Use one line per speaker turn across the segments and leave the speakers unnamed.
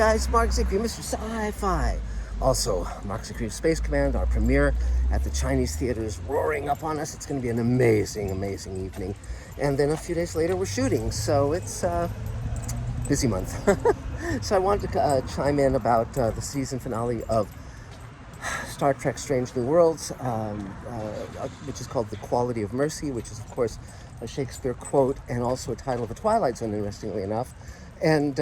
guys, Mark Zickery, Mr. Sci-Fi. Also, Mark Zickery Space Command, our premiere at the Chinese theater is roaring up on us. It's going to be an amazing, amazing evening. And then a few days later, we're shooting, so it's a busy month. So I wanted to chime in about the season finale of Star Trek Strange New Worlds, which is called The Quality of Mercy, which is, of course, a Shakespeare quote and also a title of a Twilight Zone, interestingly enough. And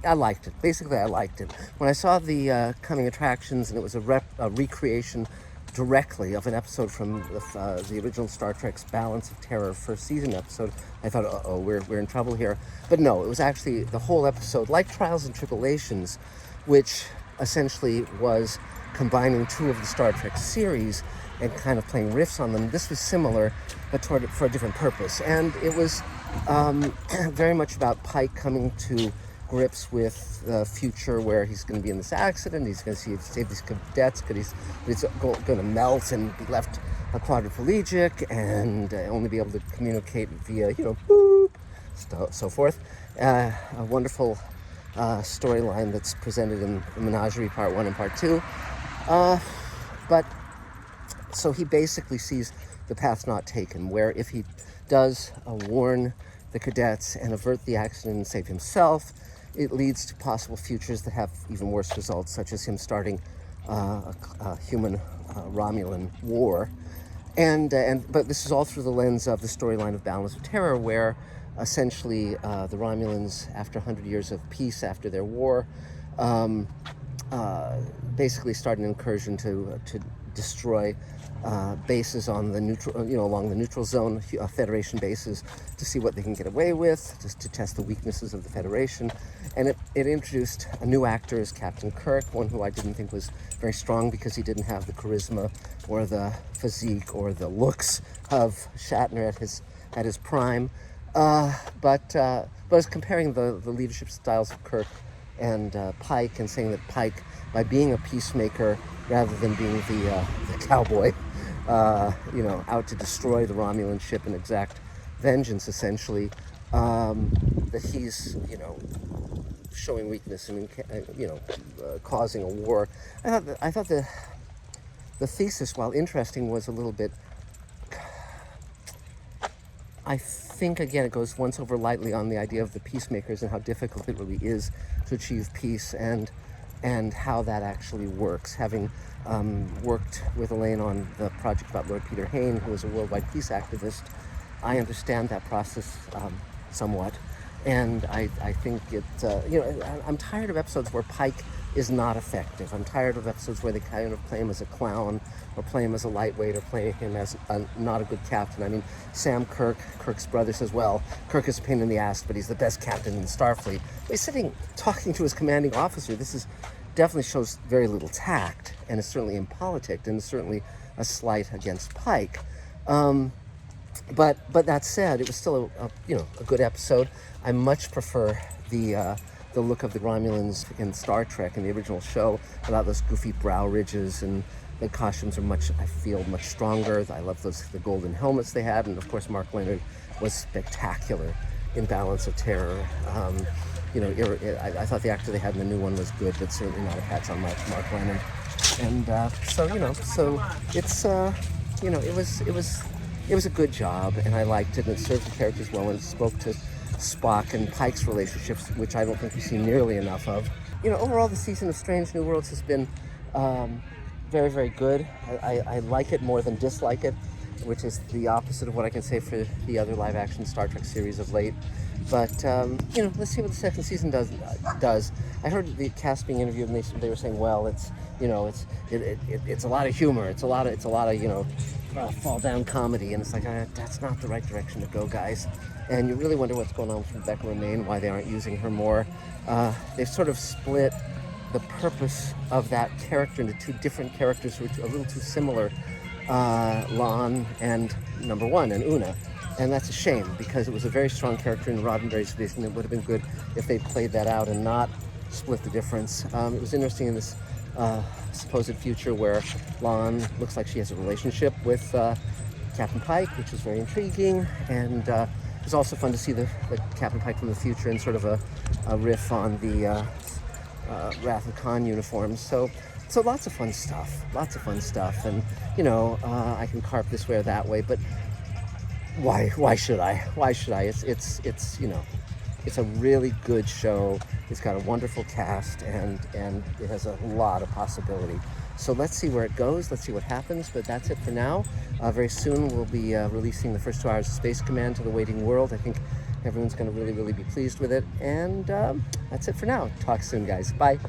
I liked it. Basically, I liked it. When I saw the coming attractions, and it was a recreation directly of an episode from the original Star Trek's Balance of Terror first season episode, I thought, uh-oh, we're in trouble here. But no, it was actually the whole episode, like Trials and Tribulations, which essentially was combining two of the Star Trek series and kind of playing riffs on them. This was similar, but for a different purpose. And it was very much about Pike coming to grips with the future where he's going to be in this accident, he's going to save these cadets, because he's going to melt and be left a quadriplegic and only be able to communicate via, boop, so forth. A wonderful storyline that's presented in Menagerie Part 1 and Part 2. But so he basically sees the path not taken, where if he does warn the cadets and avert the accident and save himself, it leads to possible futures that have even worse results, such as him starting a human Romulan war. But this is all through the lens of the storyline of Balance of Terror, where essentially the Romulans, after 100 years of peace after their war, basically start an incursion to destroy bases on the neutral, along the neutral zone, Federation bases, to see what they can get away with, just to test the weaknesses of the Federation. And it introduced a new actor as Captain Kirk, one who I didn't think was very strong because he didn't have the charisma or the physique or the looks of Shatner at his prime. But I was comparing the leadership styles of Kirk and Pike, and saying that Pike, by being a peacemaker rather than being the cowboy, out to destroy the Romulan ship and exact vengeance, essentially, that he's, showing weakness and, causing a war. I thought the thesis, while interesting, was a little bit, I think, again, it goes once over lightly on the idea of the peacemakers and how difficult it really is to achieve peace, and how that actually works. Having worked with Elaine on the project about Lord Peter Hain, who was a worldwide peace activist, I understand that process somewhat. And I think I'm tired of episodes where Pike is not effective. I'm tired of episodes where they kind of play him as a clown, or play him as a lightweight, or play him as not a good captain. I mean, Sam Kirk, Kirk's brother, says, well, Kirk is a pain in the ass, but he's the best captain in Starfleet. He's sitting talking to his commanding officer. This definitely shows very little tact, and is certainly impolitic, and is certainly a slight against Pike. But that said, it was still a good episode. I much prefer the look of the Romulans in Star Trek in the original show, without those goofy brow ridges, and the costumes are much stronger. I love the golden helmets they had, and of course Mark Leonard was spectacular in Balance of Terror. I thought the actor they had in the new one was good, but certainly not a patch on Mark Leonard. And it was a good job, and I liked it, and it served the characters well, and it spoke to Spock and Pike's relationships, which I don't think we see nearly enough of. Overall, the season of Strange New Worlds has been very, very good. I like it more than dislike it, which is the opposite of what I can say for the other live-action Star Trek series of late. But let's see what the second season does. I heard the cast being interviewed, and they were saying, well, it's a lot of humor, it's a lot of fall down comedy, and it's like, that's not the right direction to go, guys. And you really wonder what's going on with Rebecca Romaine, why they aren't using her more. They've sort of split the purpose of that character into two different characters who are a little too similar, Lon and Number One, and Una. And that's a shame, because it was a very strong character in Roddenberry's vision. It would have been good if they played that out and not split the difference. It was interesting in this supposed future where Lon looks like she has a relationship with Captain Pike, which is very intriguing, and it was also fun to see the Captain Pike from the future in sort of a a riff on the Wrath of Khan uniforms. So lots of fun stuff, and I can carp this way or that way, but why should I? It's it's a really good show. It's got a wonderful cast, and it has a lot of possibility. So let's see where it goes. Let's see what happens. But that's it for now. Very soon we'll be releasing the first 2 hours of Space Command to the waiting world. I think everyone's going to really be pleased with it. And that's it for now. Talk soon, guys. Bye.